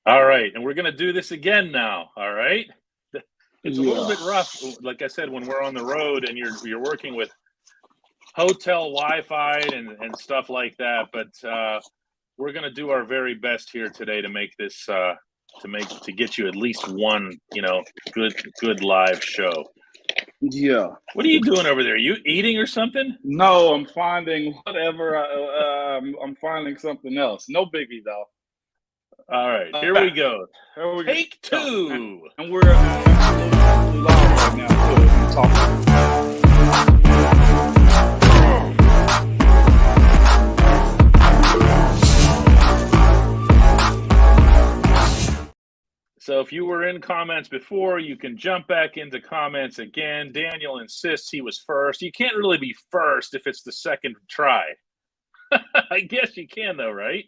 All right, and we're going to do this again now, all right? It's a little bit rough, like I said, when we're on the road and you're working with hotel Wi-Fi and stuff like that, but we're going to do our very best here today to make this to get you at least one, good live show. Yeah. What are you doing over there? Are you eating or something? No, I'm finding whatever. I'm finding something else. No biggie though. All right, here we go. Take two. And we're absolutely live right now too. We're talking. So if you were in comments before, you can jump back into comments again. Daniel insists he was first. You can't really be first if it's the second try. I guess you can though, right?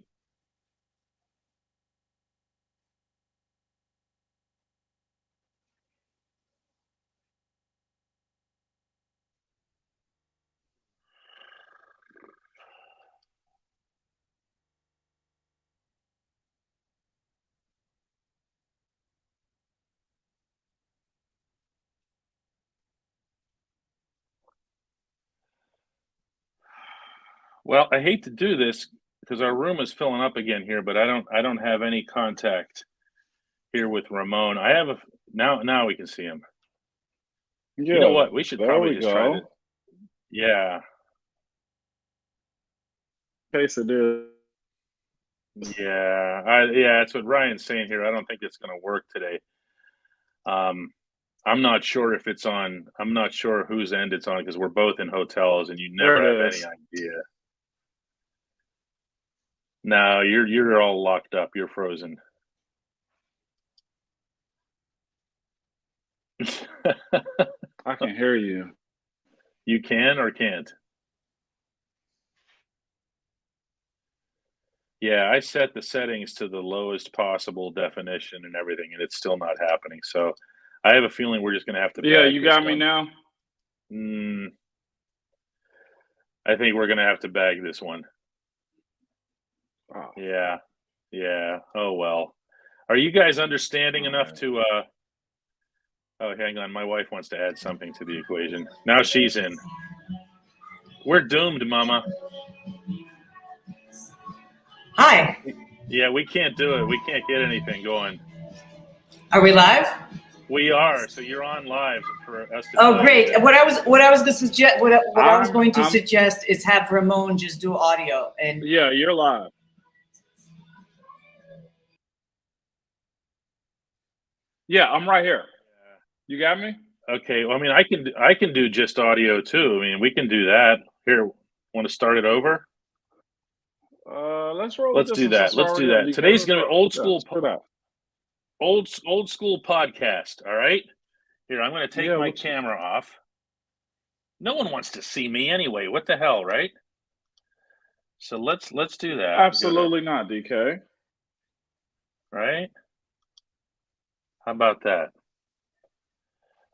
Well, I hate to do this because our room is filling up again here, but I don't have any contact here with Ramon. I have now we can see him. Yeah, you know what? We should probably just try to. Yeah. Case it is. Yeah, that's what Ryan's saying here. I don't think it's going to work today. I'm not sure if it's on. I'm not sure whose end it's on because we're both in hotels, and you never have any idea. No, you're all locked up. You're frozen. I can hear you. You can or can't? Yeah, I set the settings to the lowest possible definition and everything, and it's still not happening. So I have a feeling we're just going to have to. Yeah, you got me now? I think we're going to have to bag this one. Oh. Yeah. Oh, well. Are you guys understanding enough to Oh, hang on. My wife wants to add something to the equation. Now she's in. We're doomed, Mama. Hi. Yeah, we can't do it. We can't get anything going. Are we live? We are. So you're on live for us to. Oh, great. What I was going to suggest, I was going to suggest is have Ramon just do audio and. Yeah, you're live. Yeah, I'm right here. You got me? Okay. Well, I mean, I can do just audio too. I mean, we can do that. Here, want to start it over? Let's roll. Let's do that. Let's do that. Today's going to be old school podcast. All right. Here, I'm going to take my camera off. No one wants to see me anyway. What the hell, right? So let's do that. Absolutely not, DK. Right? How about that?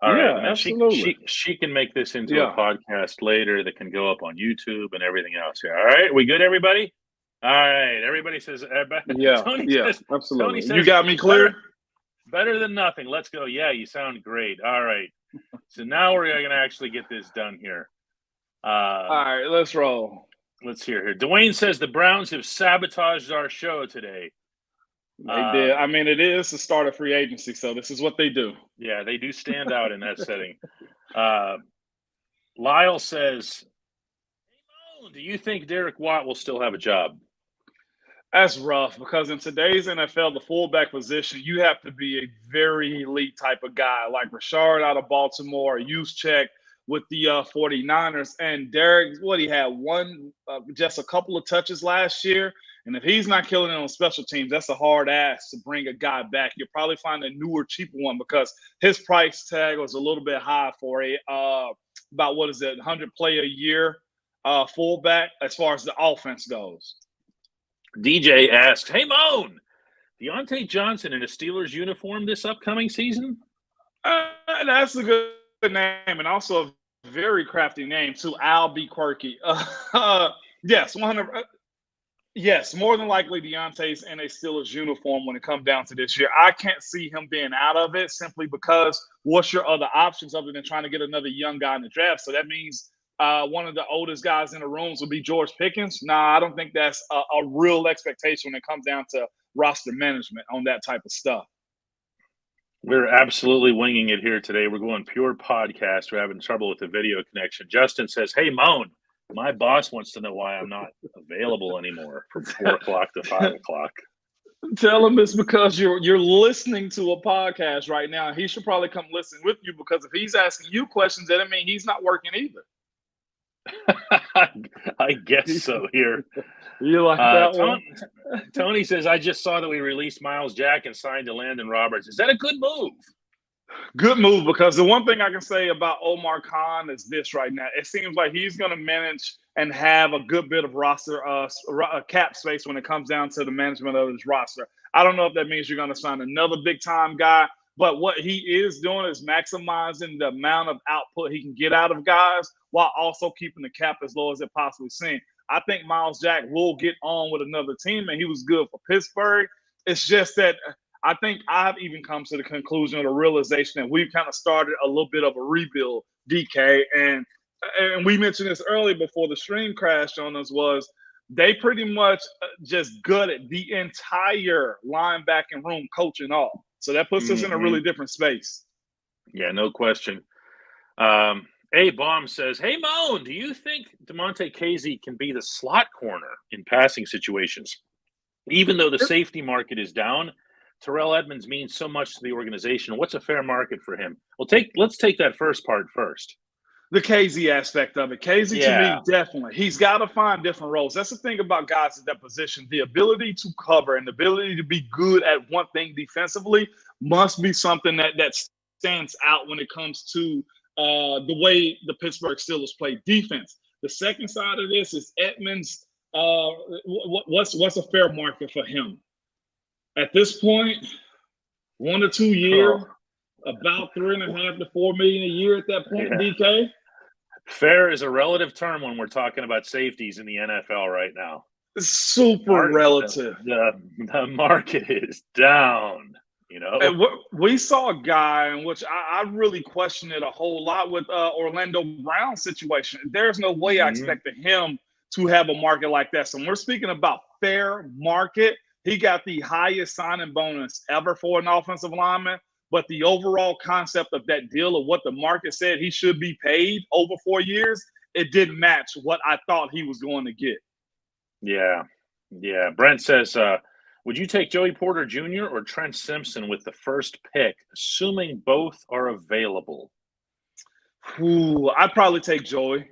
All right. Now absolutely. She can make this into a podcast later that can go up on YouTube and everything else. Yeah. All right. We good, everybody? All right. Everybody says, Tony says, absolutely. Tony says, you got me clear? Better than nothing. Let's go. Yeah, you sound great. All right. So now we're going to actually get this done here. All right. Let's roll. Let's hear here. Dwayne says the Browns have sabotaged our show today. They did. I mean, it is the start of free agency, so this is what they do. Yeah, they do stand out in that setting. Lyle says, hey, Mo, do you think Derek Watt will still have a job? That's rough because in today's NFL, the fullback position, you have to be a very elite type of guy like Rashard out of Baltimore, Juszczyk with the 49ers. And Derek, he had just a couple of touches last year. And if he's not killing it on special teams, that's a hard ask to bring a guy back. You'll probably find a newer, cheaper one because his price tag was a little bit high for about 100 play a year fullback as far as the offense goes. DJ asks, hey, Moan, Deontay Johnson in a Steelers uniform this upcoming season? That's a good name and also a very crafty name too. Al B. Quirky. Yes, 100. Yes, more than likely Deontay's in a Steelers uniform when it comes down to this year. I can't see him being out of it simply because what's your other options other than trying to get another young guy in the draft? So that means one of the oldest guys in the rooms will be George Pickens. Nah, I don't think that's a real expectation when it comes down to roster management on that type of stuff. We're absolutely winging it here today. We're going pure podcast. We're having trouble with the video connection. Justin says, "Hey, Moan, my boss wants to know why I'm not available anymore from 4 o'clock to 5 o'clock." Tell him it's because you're listening to a podcast right now. He should probably come listen with you, because if he's asking you questions, that mean he's not working either. I guess so here. You like that one? Tony says, "I just saw that we released Miles Jack and signed to Landon Roberts. Is that a good move?" Good move, because the one thing I can say about Omar Khan is this right now. It seems like he's going to manage and have a good bit of roster cap space when it comes down to the management of his roster. I don't know if that means you're going to sign another big-time guy, but what he is doing is maximizing the amount of output he can get out of guys while also keeping the cap as low as it possibly seems. I think Miles Jack will get on with another team, and he was good for Pittsburgh. It's just that I think I've even come to the conclusion or the realization that we've kind of started a little bit of a rebuild, DK. And we mentioned this earlier before the stream crashed on us, was they pretty much just gutted the entire linebacking room, coach and all. So that puts us in a really different space. Yeah, no question. A-Bomb says, "Hey, Moan, do you think DeMonte Casey can be the slot corner in passing situations? Even though the safety market is down, Terrell Edmonds means so much to the organization. What's a fair market for him?" Well, let's take that first part first. The Casey aspect of it. Casey, to me, definitely. He's got to find different roles. That's the thing about guys at that position. The ability to cover and the ability to be good at one thing defensively must be something that stands out when it comes to the way the Pittsburgh Steelers play defense. The second side of this is Edmonds. What's a fair market for him? At this point, 1 to 2 years, about $3.5 to $4 million a year at that point, DK. Fair is a relative term when we're talking about safeties in the NFL right now. Super relative. The market is down. You know, and we saw a guy in which I really question it a whole lot with Orlando Brown's situation. There's no way I expected him to have a market like that. So when we're speaking about fair market, he got the highest signing bonus ever for an offensive lineman. But the overall concept of that deal of what the market said he should be paid over 4 years, it didn't match what I thought he was going to get. Yeah. Brent says, would you take Joey Porter Jr. or Trent Simpson with the first pick, assuming both are available? I'd probably take Joey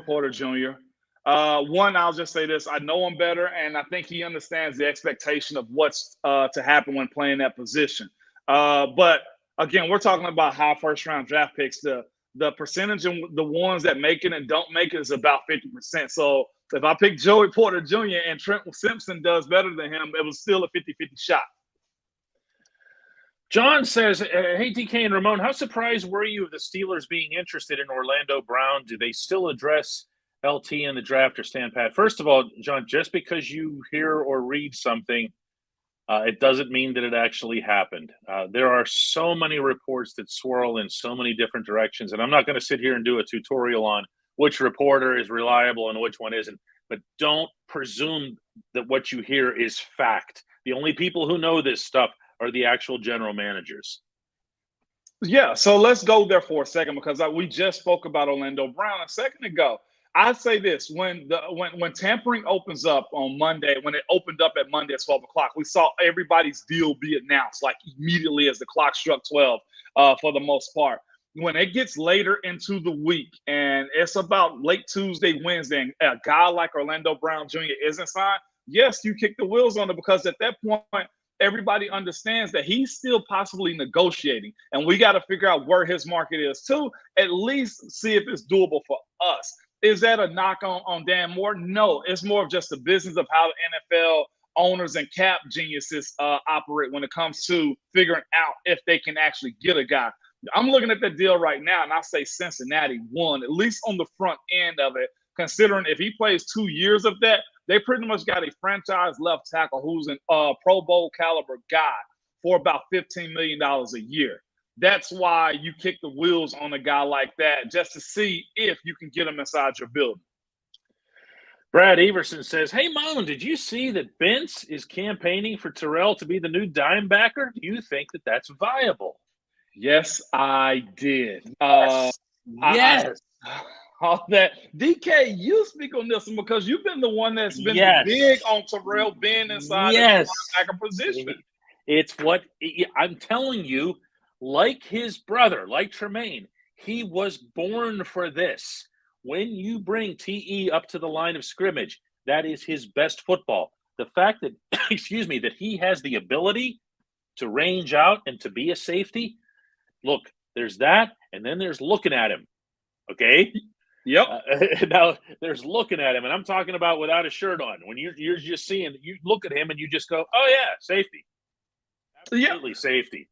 Porter Jr. One, I'll just say this. I know him better, and I think he understands the expectation of what's to happen when playing that position. But, again, we're talking about high first-round draft picks. The percentage of the ones that make it and don't make it is about 50%. So if I pick Joey Porter Jr. and Trent Simpson does better than him, it was still a 50-50 shot. John says, hey, DK and Ramon, how surprised were you of the Steelers being interested in Orlando Brown? Do they still address LT in the draft or stand pat? First of all, John, just because you hear or read something, it doesn't mean that it actually happened. There are so many reports that swirl in so many different directions, and I'm not going to sit here and do a tutorial on which reporter is reliable and which one isn't, but don't presume that what you hear is fact. The only people who know this stuff are the actual general managers. Yeah, so let's go there for a second, because we just spoke about Orlando Brown a second ago. I'd say this, when tampering opens up on Monday, when it opened up at Monday at 12 o'clock, we saw everybody's deal be announced like immediately as the clock struck 12 for the most part. When it gets later into the week and it's about late Tuesday, Wednesday, and a guy like Orlando Brown Jr. isn't signed, yes, you kick the wheels on it, because at that point, everybody understands that he's still possibly negotiating. And we got to figure out where his market is too, at least see if it's doable for us. Is that a knock on Dan Moore? No, it's more of just the business of how the NFL owners and cap geniuses operate when it comes to figuring out if they can actually get a guy. I'm looking at that deal right now, and I say Cincinnati won, at least on the front end of it, considering if he plays 2 years of that, they pretty much got a franchise left tackle who's an Pro Bowl caliber guy for about $15 million a year. That's why you kick the wheels on a guy like that, just to see if you can get him inside your building. Brad Everson says, "Hey, Moan, did you see that Vince is campaigning for Terrell to be the new dime backer? Do you think that that's viable?" Yes, I did. Yes. All that. DK, you speak on this one because you've been the one that's been big on Terrell being inside the linebacker position. It's what I'm telling you, like his brother, like Tremaine, he was born for this. When you bring TE up to the line of scrimmage, that is his best football. The fact that, that he has the ability to range out and to be a safety, look, there's that, and then there's looking at him, okay? Yep. Now, there's looking at him, and I'm talking about without a shirt on. When you're just seeing, you look at him and you just go, oh, yeah, safety. Absolutely safety.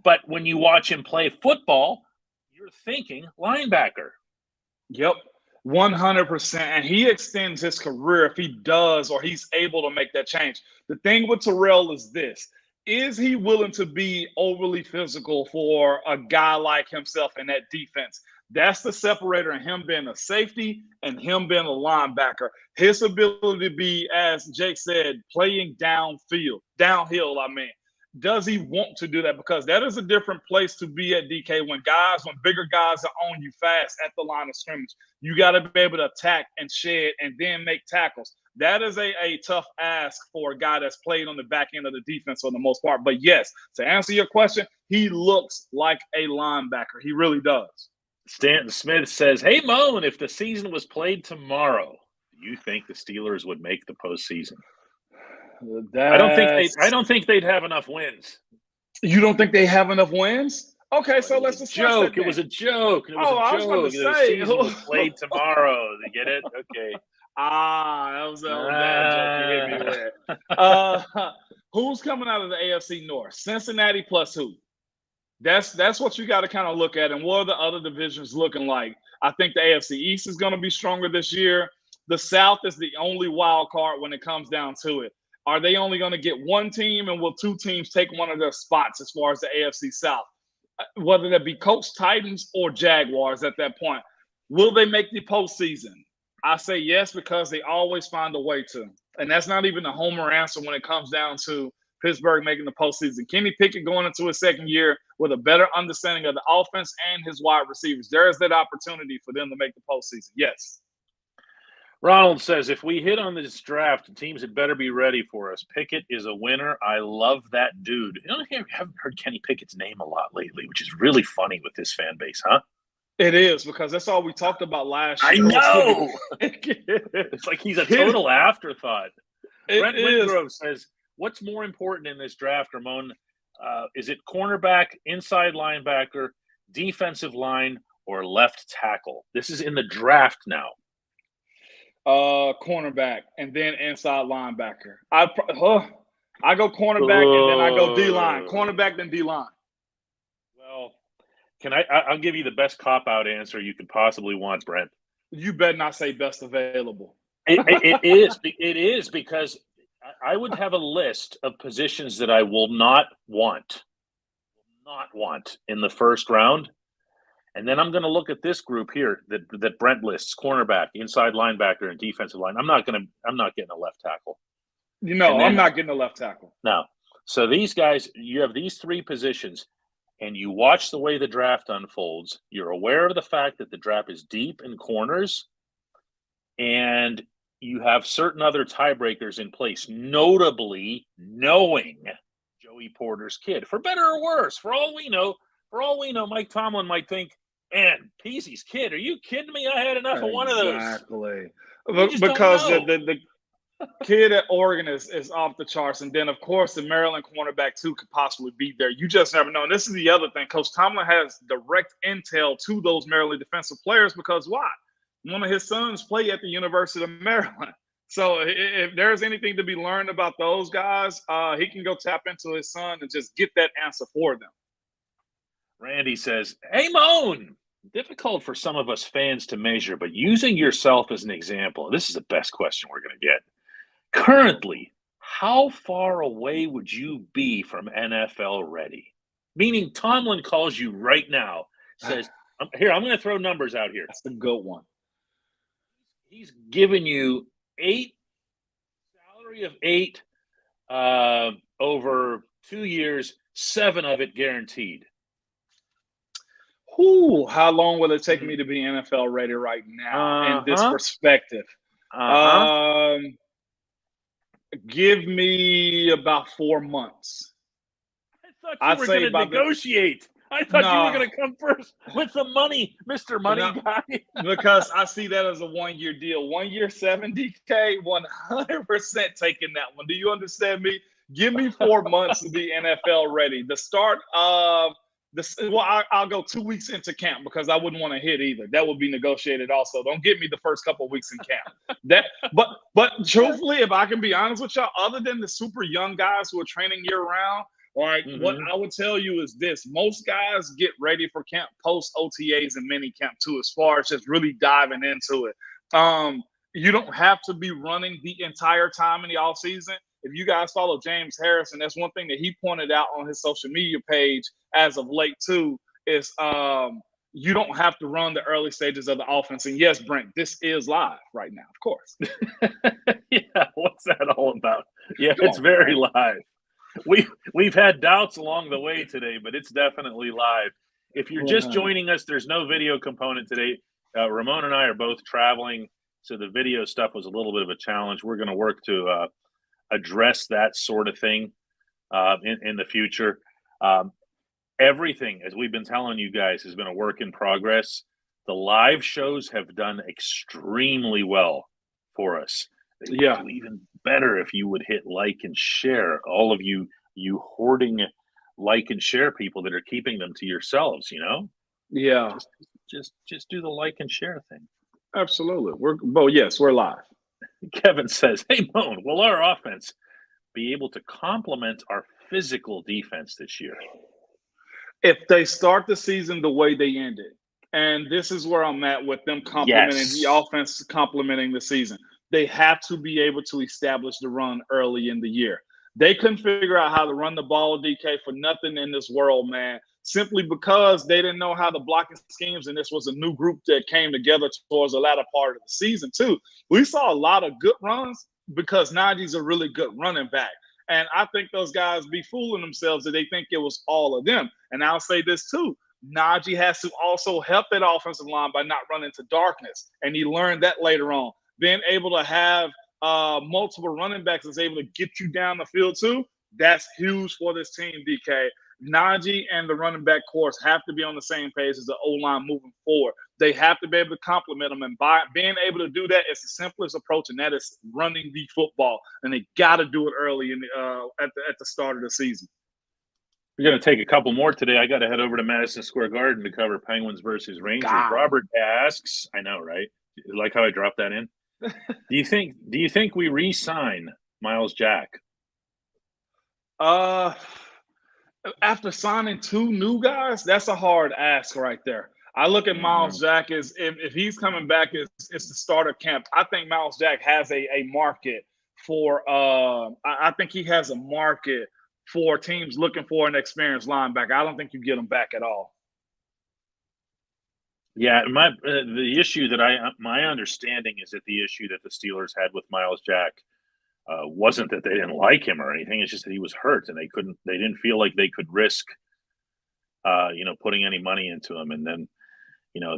But when you watch him play football, you're thinking linebacker. Yep, 100%. And he extends his career if he does or he's able to make that change. The thing with Terrell is this. Is he willing to be overly physical for a guy like himself in that defense? That's the separator in him being a safety and him being a linebacker. His ability to be, as Jake said, playing downhill, does he want to do that? Because that is a different place to be at, DK, when bigger guys are on you fast at the line of scrimmage. You got to be able to attack and shed and then make tackles. That is a tough ask for a guy that's played on the back end of the defense for the most part. But yes, to answer your question, he looks like a linebacker. He really does. Stanton Smith says, "Hey, Moan, if the season was played tomorrow, do you think the Steelers would make the postseason?" I don't think they'd have enough wins. You don't think they have enough wins? Okay, so let's discuss that. It was a joke. It was a joke. The season was played tomorrow. You get it? Okay. That was a bad joke. You hit me with. Who's coming out of the AFC North? Cincinnati plus who? That's what you got to kind of look at. And what are the other divisions looking like? I think the AFC East is going to be stronger this year. The South is the only wild card when it comes down to it. Are they only going to get one team, and will two teams take one of their spots as far as the AFC South? Whether that be Colts, Titans, or Jaguars at that point. Will they make the postseason? I say yes, because they always find a way to. And that's not even a homer answer when it comes down to Pittsburgh making the postseason. Kenny Pickett going into his second year with a better understanding of the offense and his wide receivers. There is that opportunity for them to make the postseason. Yes. Ronald says, if we hit on this draft, teams had better be ready for us. Pickett is a winner. I love that dude. I haven't heard Kenny Pickett's name a lot lately, which is really funny with this fan base, huh? It is, because that's all we talked about last year. I know. It's like he's a total afterthought. Brent Wingrove says, what's more important in this draft, Ramon? Is it cornerback, inside linebacker, defensive line, or left tackle? This is in the draft now. Cornerback and then inside linebacker. I go cornerback and then I go D-line. Cornerback, then D-line. Well, I'll give you the best cop-out answer you could possibly want, Brent. You better not say best available. It is because I would have a list of positions that I will not want in the first round. And then I'm going to look at this group here that Brent lists: cornerback, inside linebacker, and defensive line. I'm not getting a left tackle. I'm not getting a left tackle. No. So these guys, you have these three positions, and you watch the way the draft unfolds. You're aware of the fact that the draft is deep in corners, and you have certain other tiebreakers in place, notably knowing Joey Porter's kid. For better or worse, for all we know, Mike Tomlin might think, man, Peasy's kid, are you kidding me? I had enough of one of those. Exactly. Because the kid at Oregon is off the charts. And then, of course, the Maryland cornerback, too, could possibly be there. You just never know. And this is the other thing. Coach Tomlin has direct intel to those Maryland defensive players because why? One of his sons played at the University of Maryland. So if there's anything to be learned about those guys, he can go tap into his son and just get that answer for them. Randy says, hey, Moan, difficult for some of us fans to measure, but using yourself as an example, this is the best question we're going to get. Currently, how far away would you be from NFL ready? Meaning Tomlin calls you right now, says, here, I'm going to throw numbers out here. That's a good one. He's given you salary of 8 over 2 years, 7 of it guaranteed. Whew, how long will it take me to be NFL ready right now in this perspective? Give me about 4 months. I thought you were going to negotiate. I thought you were going to come first with the money, Mr. Money Guy. Because I see that as a 1-year deal. 1 year, $70K, 100% taking that one. Do you understand me? Give me 4 months to be NFL ready. The start of I'll go 2 weeks into camp because I wouldn't want to hit either. That would be negotiated also. Don't get me the first couple of weeks in camp. But truthfully, if I can be honest with y'all, other than the super young guys who are training year round, what I would tell you is this: most guys get ready for camp post OTAs and mini camp too, as far as just really diving into it. You don't have to be running the entire time in the off season. If you guys follow James Harrison, that's one thing that he pointed out on his social media page as of late too, is you don't have to run the early stages of the offense. And yes, Brent, this is live right now, of course. Yeah, what's that all about? Yeah, it's very live. We've had doubts along the way today, but it's definitely live. If you're just joining us, there's no video component today. Ramon and I are both traveling, so the video stuff was a little bit of a challenge. We're going to work to address that sort of thing in the future. Everything, as we've been telling you guys, has been a work in progress. The live shows have done extremely well for us. Yeah. Do even better if you would hit like and share. All of you hoarding like and share people that are keeping them to yourselves, you know? Yeah. Just do the like and share thing. Absolutely. We're live. Kevin says, hey, Moan, will our offense be able to complement our physical defense this year? If they start the season the way they ended, and this is where I'm at with them complementing the offense, complementing the season, they have to be able to establish the run early in the year. They couldn't figure out how to run the ball, DK, for nothing in this world, man, simply because they didn't know how the blocking schemes, and this was a new group that came together towards the latter part of the season, too. We saw a lot of good runs because Najee's a really good running back. And I think those guys be fooling themselves that they think it was all of them. And I'll say this, too. Najee has to also help that offensive line by not running into darkness. And he learned that later on. Being able to have multiple running backs is able to get you down the field, too. That's huge for this team, DK. Najee and the running back course have to be on the same page as the O-line moving forward. They have to be able to complement them, and by being able to do that, it's the simplest approach, and that is running the football. And they got to do it early in at the start of the season. We're going to take a couple more today. I got to head over to Madison Square Garden to cover Penguins versus Rangers. Robert asks, I know, right? You like how I dropped that in? Do you think we re-sign Miles Jack? After signing 2 new guys, that's a hard ask right there. I look at Miles Jack as if he's coming back, it's the start of camp. I think Miles Jack has a market for I think he has a market for teams looking for an experienced linebacker. I don't think you get him back at all. Yeah, the issue that my understanding is that the issue that the Steelers had with Miles Jack wasn't that they didn't like him or anything. It's just that he was hurt and they didn't feel like they could risk, putting any money into him. And then,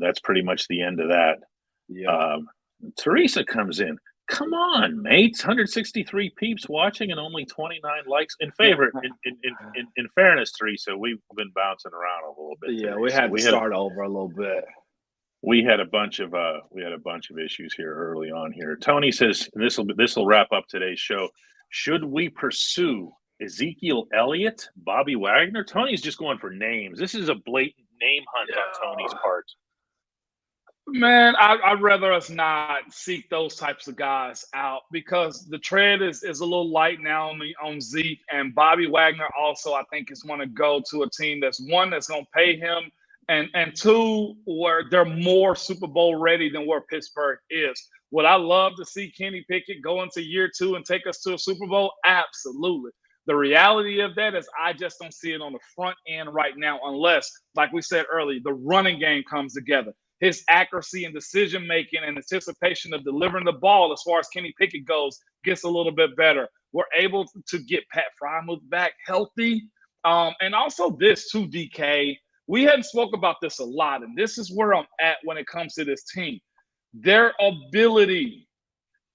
that's pretty much the end of that. Yeah. Teresa comes in. Come on, mates! 163 peeps watching and only 29 likes. In fairness, Teresa, we've been bouncing around a little bit. Yeah, today. we had to start over a little bit. We had a bunch of issues here early on here. Tony says, and this will wrap up today's show. Should we pursue Ezekiel Elliott, Bobby Wagner? Tony's just going for names. This is a blatant name hunt on Tony's part. Man, I'd rather us not seek those types of guys out because the tread is a little light now on Zeke, and Bobby Wagner also I think is going to go to a team that's going to pay him and two, where they're more Super Bowl ready than where Pittsburgh is. Would I love to see Kenny Pickett go into year 2 and take us to a Super Bowl? Absolutely. The reality of that is I just don't see it on the front end right now, unless, like we said earlier, the running game comes together. His accuracy and decision making and anticipation of delivering the ball, as far as Kenny Pickett goes, gets a little bit better. We're able to get Pat Frymouth back healthy, and also this too, DK. We hadn't spoke about this a lot, and this is where I'm at when it comes to this team. Their ability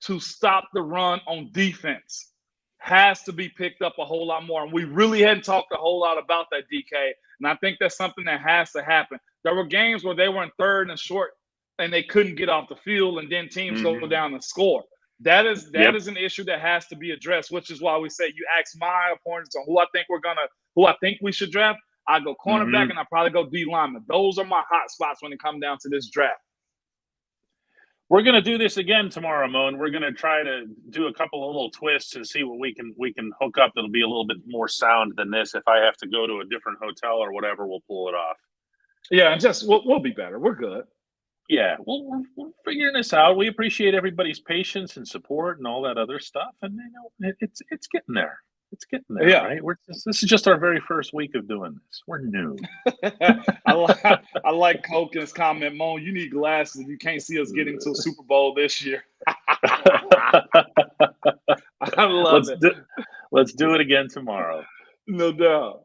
to stop the run on defense has to be picked up a whole lot more. And we really hadn't talked a whole lot about that, DK. And I think that's something that has to happen. There were games where they were in third and short and they couldn't get off the field, and then teams go down and score. That is an issue that has to be addressed, which is why we say you ask my opponents on who I think we should draft. I go cornerback and I probably go D lineman. Those are my hot spots when it comes down to this draft. We're going to do this again tomorrow, Mo, and we're going to try to do a couple of little twists and see what we can hook up that'll be a little bit more sound than this. If I have to go to a different hotel or whatever, we'll pull it off. Yeah, and we'll be better. We're good. Yeah, we're figuring this out. We appreciate everybody's patience and support and all that other stuff, and it's getting there. It's getting there, right? This is just our very first week of doing this. We're new. I like Koken's comment, Mo. You need glasses if you can't see us getting to a Super Bowl this year. I love it. Let's do it again tomorrow. No doubt.